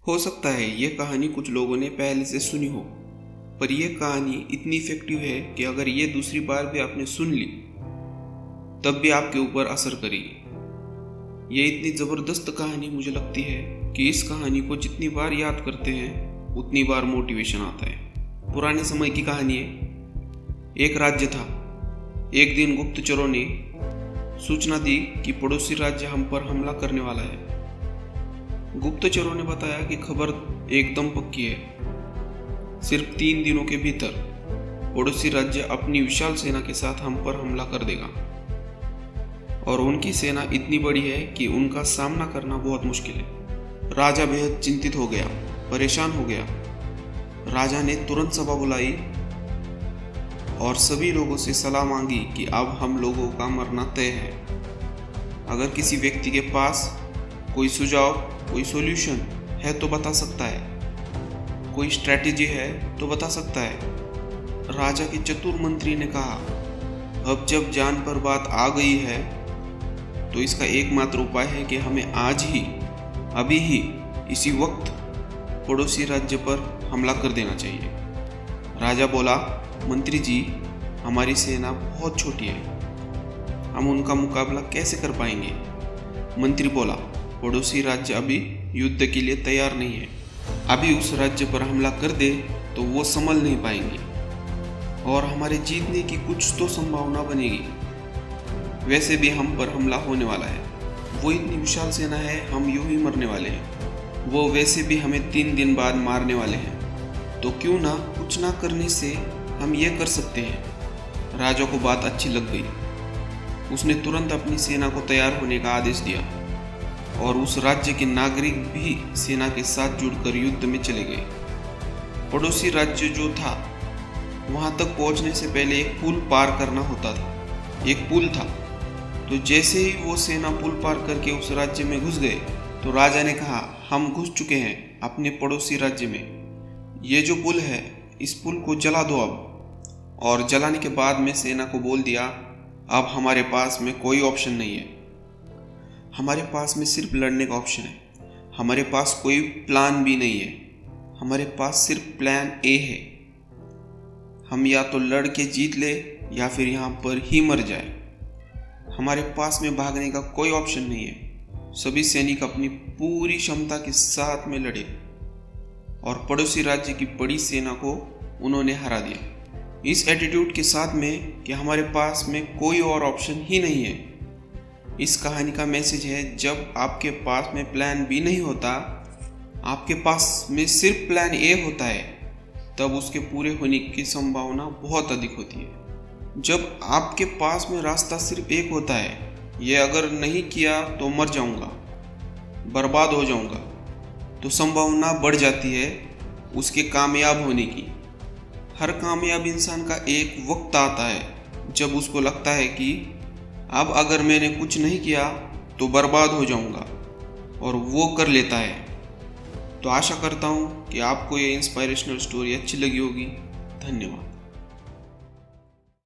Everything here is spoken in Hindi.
हो सकता है ये कहानी कुछ लोगों ने पहले से सुनी हो, पर यह कहानी इतनी इफेक्टिव है कि अगर ये दूसरी बार भी आपने सुन ली तब भी आपके ऊपर असर करेगी। ये इतनी ज़बरदस्त कहानी मुझे लगती है कि इस कहानी को जितनी बार याद करते हैं उतनी बार मोटिवेशन आता है। पुराने समय की कहानी है। एक राज्य था। एक दिन गुप्तचरों ने सूचना दी कि पड़ोसी राज्य हम पर हमला करने वाला है। गुप्तचरों ने बताया कि खबर एकदम पक्की है। सिर्फ 3 दिनों के भीतर पड़ोसी राज्य अपनी विशाल सेना के साथ हम पर हमला कर देगा और उनकी सेना इतनी बड़ी है कि उनका सामना करना बहुत मुश्किल है। राजा बेहद चिंतित हो गया, परेशान हो गया। राजा ने तुरंत सभा बुलाई और सभी लोगों से सलाह मांगी कि अब हम लोगों का मरना तय है। अगर किसी व्यक्ति के पास कोई सुझाव, कोई सॉल्यूशन है तो बता सकता है, कोई स्ट्रैटेजी है तो बता सकता है। राजा के चतुर मंत्री ने कहा, अब जब जान पर बात आ गई है तो इसका एकमात्र उपाय है कि हमें आज ही, अभी ही, इसी वक्त पड़ोसी राज्य पर हमला कर देना चाहिए। राजा बोला, मंत्री जी, हमारी सेना बहुत छोटी है, हम उनका मुकाबला कैसे कर पाएंगे? मंत्री बोला, पड़ोसी राज्य अभी युद्ध के लिए तैयार नहीं है। अभी उस राज्य पर हमला कर दे तो वो संभल नहीं पाएंगे और हमारे जीतने की कुछ तो संभावना बनेगी। वैसे भी हम पर हमला होने वाला है। वो इतनी विशाल सेना है, हम यूं ही मरने वाले हैं। वो वैसे भी हमें 3 दिन बाद मारने वाले हैं, तो क्यों ना कुछ ना करने से हम ये कर सकते हैं। राजा को बात अच्छी लग गई। उसने तुरंत अपनी सेना को तैयार होने का आदेश दिया और उस राज्य के नागरिक भी सेना के साथ जुड़कर युद्ध में चले गए। पड़ोसी राज्य जो था वहां तक पहुंचने से पहले एक पुल पार करना होता था। एक पुल था, तो जैसे ही वो सेना पुल पार करके उस राज्य में घुस गए तो राजा ने कहा, हम घुस चुके हैं अपने पड़ोसी राज्य में। ये जो पुल है, इस पुल को जला दो अब। और जलाने के बाद में सेना को बोल दिया, अब हमारे पास में कोई ऑप्शन नहीं है। हमारे पास में सिर्फ लड़ने का ऑप्शन है। हमारे पास कोई प्लान बी नहीं है। हमारे पास सिर्फ प्लान ए है। हम या तो लड़ के जीत ले या फिर यहाँ पर ही मर जाए। हमारे पास में भागने का कोई ऑप्शन नहीं है। सभी सैनिक अपनी पूरी क्षमता के साथ में लड़े और पड़ोसी राज्य की बड़ी सेना को उन्होंने हरा दिया। इस एटीट्यूड के साथ में कि हमारे पास में कोई और ऑप्शन ही नहीं है। इस कहानी का मैसेज है, जब आपके पास में प्लान बी नहीं होता, आपके पास में सिर्फ प्लान ए होता है, तब उसके पूरे होने की संभावना बहुत अधिक होती है। जब आपके पास में रास्ता सिर्फ एक होता है, ये अगर नहीं किया तो मर जाऊंगा, बर्बाद हो जाऊंगा, तो संभावना बढ़ जाती है उसके कामयाब होने की। हर कामयाब इंसान का एक वक्त आता है जब उसको लगता है कि अब अगर मैंने कुछ नहीं किया तो बर्बाद हो जाऊंगा, और वो कर लेता है। तो आशा करता हूँ कि आपको ये इंस्पायरेशनल स्टोरी अच्छी लगी होगी। धन्यवाद।